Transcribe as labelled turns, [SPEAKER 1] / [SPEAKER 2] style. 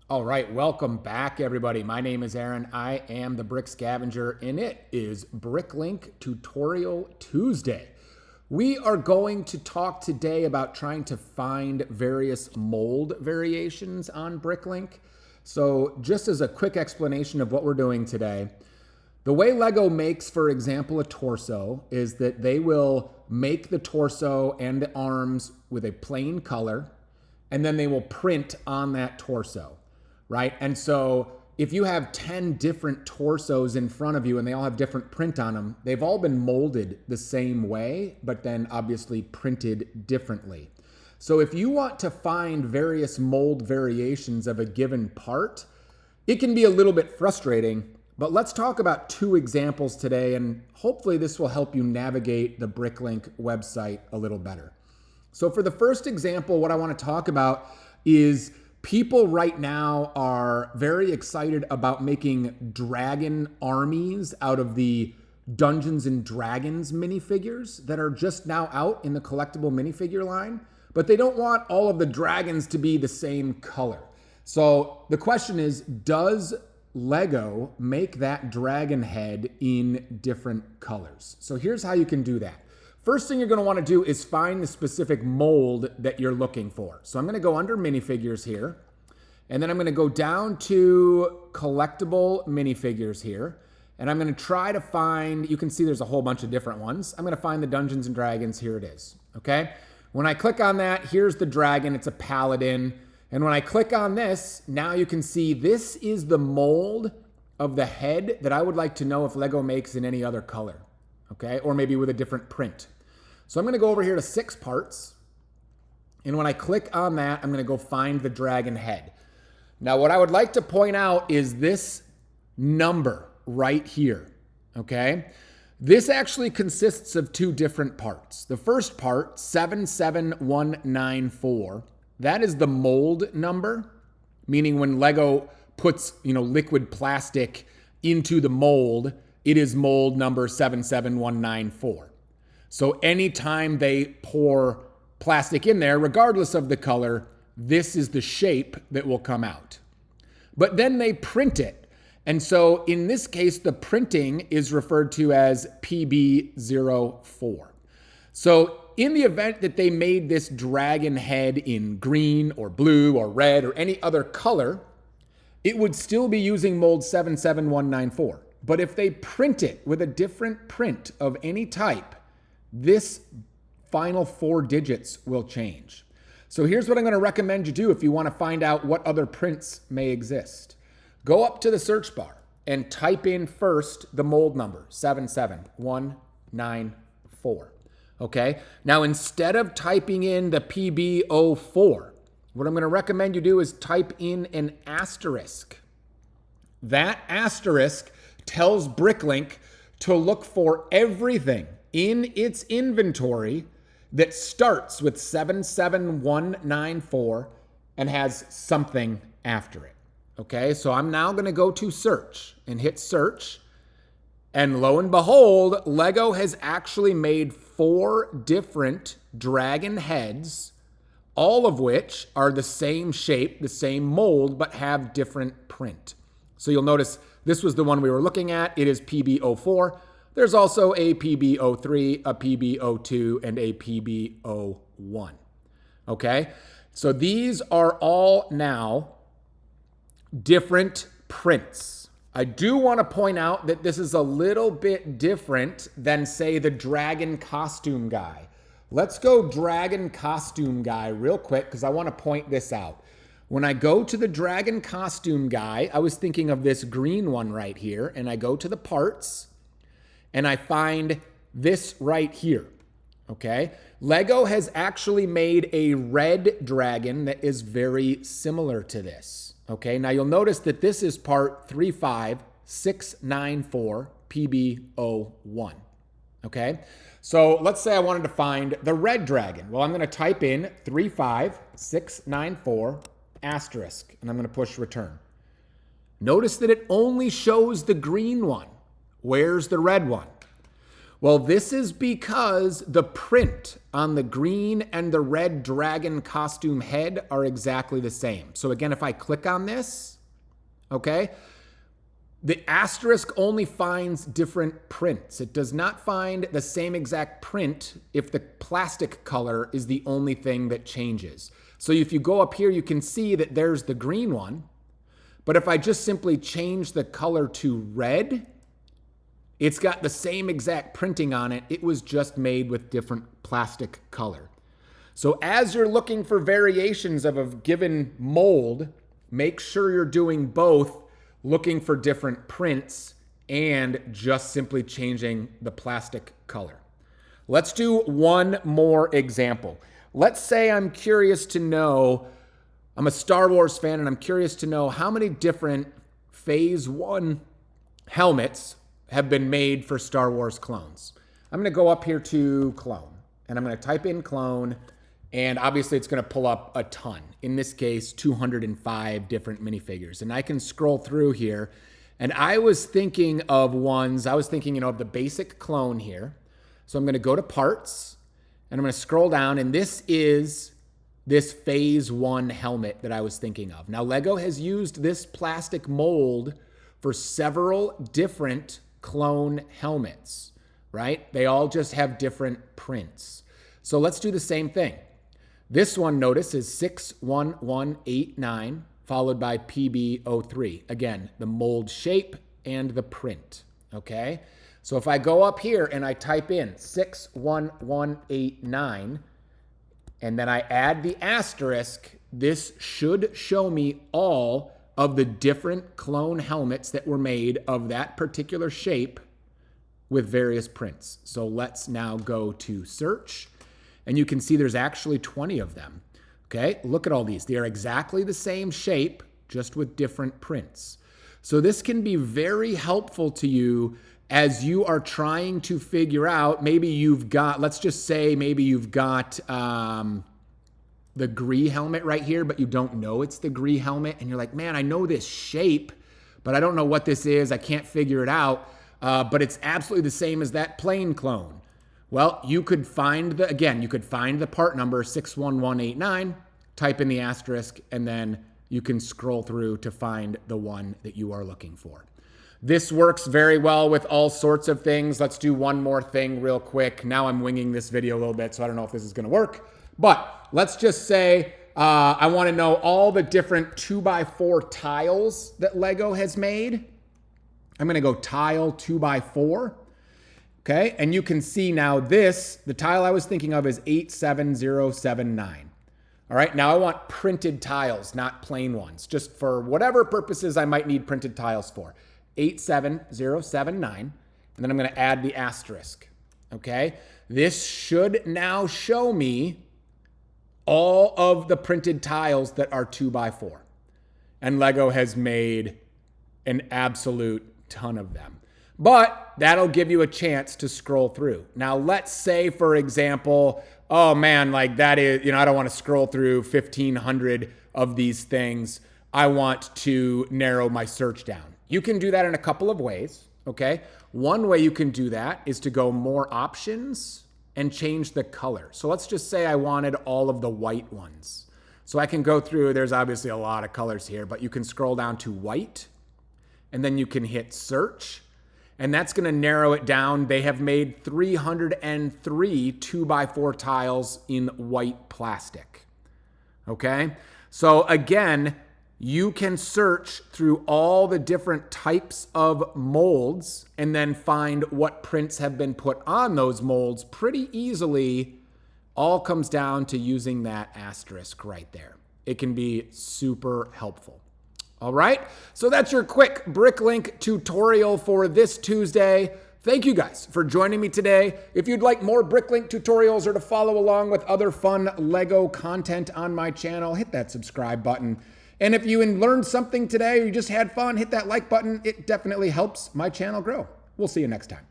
[SPEAKER 1] All right, welcome back, everybody. My name is Aaron. I am the Brick Scavenger, and it is Bricklink Tutorial Tuesday. We are going to talk today about trying to find various mold variations on Bricklink. So just as a quick explanation of what we're doing today, the way Lego makes, for example, a torso is that they will make the torso and the arms with a plain color, and then they will print on that torso. Right? And so if you have 10 different torsos in front of you and they all have different print on them, they've all been molded the same way, but then obviously printed differently. So if you want to find various mold variations of a given part, it can be a little bit frustrating, but let's talk about two examples today, and hopefully this will help you navigate the Bricklink website a little better. So for the first example, what I want to talk about is people right now are very excited about making dragon armies out of the Dungeons and Dragons minifigures that are just now out in the collectible minifigure line, but they don't want all of the dragons to be the same color. So the question is, does Lego make that dragon head in different colors? So here's how you can do that. First thing you're going to want to do is find the specific mold that you're looking for. So I'm going to go under minifigures here, and then I'm going to go down to collectible minifigures here, and I'm going to try to find, you can see there's a whole bunch of different ones. I'm going to find the Dungeons and Dragons. Here it is. Okay. When I click on that, here's the dragon. It's a paladin. And when I click on this, now you can see this is the mold of the head that I would like to know if Lego makes in any other color. Okay. Or maybe with a different print. So I'm going to go over here to 6 parts. And when I click on that, I'm going to go find the dragon head. Now, what I would like to point out is this number right here. Okay. This actually consists of 2 different parts. The first part, 77194, that is the mold number, meaning when Lego puts, liquid plastic into the mold, it is mold number 77194. So anytime they pour plastic in there, regardless of the color, this is the shape that will come out. But then they print it. And so in this case, the printing is referred to as PB04. So in the event that they made this dragon head in green or blue or red or any other color, it would still be using mold 77194. But if they print it with a different print of any type, this final 4 digits will change. So here's what I'm going to recommend you do if you want to find out what other prints may exist. Go up to the search bar and type in first the mold number, 77194. Okay? Now, instead of typing in the PB04, what I'm going to recommend you do is type in an asterisk. That asterisk tells Bricklink to look for everything in its inventory that starts with 77194 and has something after it. Okay, so I'm now going to go to search and hit search. And lo and behold, Lego has actually made 4 different dragon heads, all of which are the same shape, the same mold, but have different print. So you'll notice this was the one we were looking at. It is PB04. There's also a PB03, a PB02, and a PB01. Okay, so these are all now different prints. I do want to point out that this is a little bit different than, say, the dragon costume guy. Let's go dragon costume guy real quick because I want to point this out. When I go to the dragon costume guy, I was thinking of this green one right here, and I go to the parts, and I find this right here, okay? Lego has actually made a red dragon that is very similar to this, okay? Now you'll notice that this is part 35694 PB01, okay? So let's say I wanted to find the red dragon. Well, I'm gonna type in 35694 asterisk, and I'm gonna push return. Notice that it only shows the green one. Where's the red one? Well, this is because the print on the green and the red dragon costume head are exactly the same. So again, if I click on this, okay, the asterisk only finds different prints. It does not find the same exact print if the plastic color is the only thing that changes. So if you go up here, you can see that there's the green one. But if I just simply change the color to red, it's got the same exact printing on it. It was just made with different plastic color. So as you're looking for variations of a given mold, make sure you're doing both, looking for different prints and just simply changing the plastic color. Let's do one more example. Let's say I'm curious to know, I'm a Star Wars fan and I'm curious to know how many different Phase 1 helmets have been made for Star Wars clones. I'm gonna go up here to clone and I'm gonna type in clone, and obviously it's gonna pull up a ton. In this case, 205 different minifigures. And I can scroll through here, and I was thinking of ones, of the basic clone here. So I'm gonna go to parts, and I'm gonna scroll down, and this is this Phase 1 helmet that I was thinking of. Now, Lego has used this plastic mold for several different clone helmets, right? They all just have different prints. So let's do the same thing. This one, notice, is 61189 followed by PB03. Again, the mold shape and the print, okay? So if I go up here and I type in 61189 and then I add the asterisk, this should show me all of the different clone helmets that were made of that particular shape with various prints. So let's now go to search, and you can see there's actually 20 of them. Okay, look at all these. They are exactly the same shape, just with different prints. So this can be very helpful to you as you are trying to figure out, maybe you've got, let's just say maybe you've got the Gree helmet right here, but you don't know it's the Gree helmet, and you're like, man, I know this shape, but I don't know what this is. I can't figure it out, but it's absolutely the same as that plain clone. Well, you could find the part number 61189, type in the asterisk, and then you can scroll through to find the one that you are looking for. This works very well with all sorts of things. Let's do one more thing real quick. Now I'm winging this video a little bit, so I don't know if this is gonna work, but let's just say I wanna know all the different 2x4 tiles that Lego has made. I'm gonna go tile 2x4. Okay, and you can see now the tile I was thinking of is 87079. All right, now I want printed tiles, not plain ones, just for whatever purposes I might need printed tiles for. 87079, and then I'm gonna add the asterisk, okay? This should now show me all of the printed tiles that are 2x4. And Lego has made an absolute ton of them. But that'll give you a chance to scroll through. Now, let's say, for example, oh man, like that is, I don't want to scroll through 1,500 of these things. I want to narrow my search down. You can do that in a couple of ways, okay? One way you can do that is to go more options and change the color. So let's just say I wanted all of the white ones. So I can go through, there's obviously a lot of colors here, but you can scroll down to white, and then you can hit search. And that's gonna narrow it down. They have made 303 2x4 tiles in white plastic, okay? So again, you can search through all the different types of molds and then find what prints have been put on those molds pretty easily. All comes down to using that asterisk right there. It can be super helpful. All right, so that's your quick Bricklink tutorial for this Tuesday. Thank you guys for joining me today. If you'd like more Bricklink tutorials or to follow along with other fun Lego content on my channel, hit that subscribe button. And if you learned something today or you just had fun, hit that like button. It definitely helps my channel grow. We'll see you next time.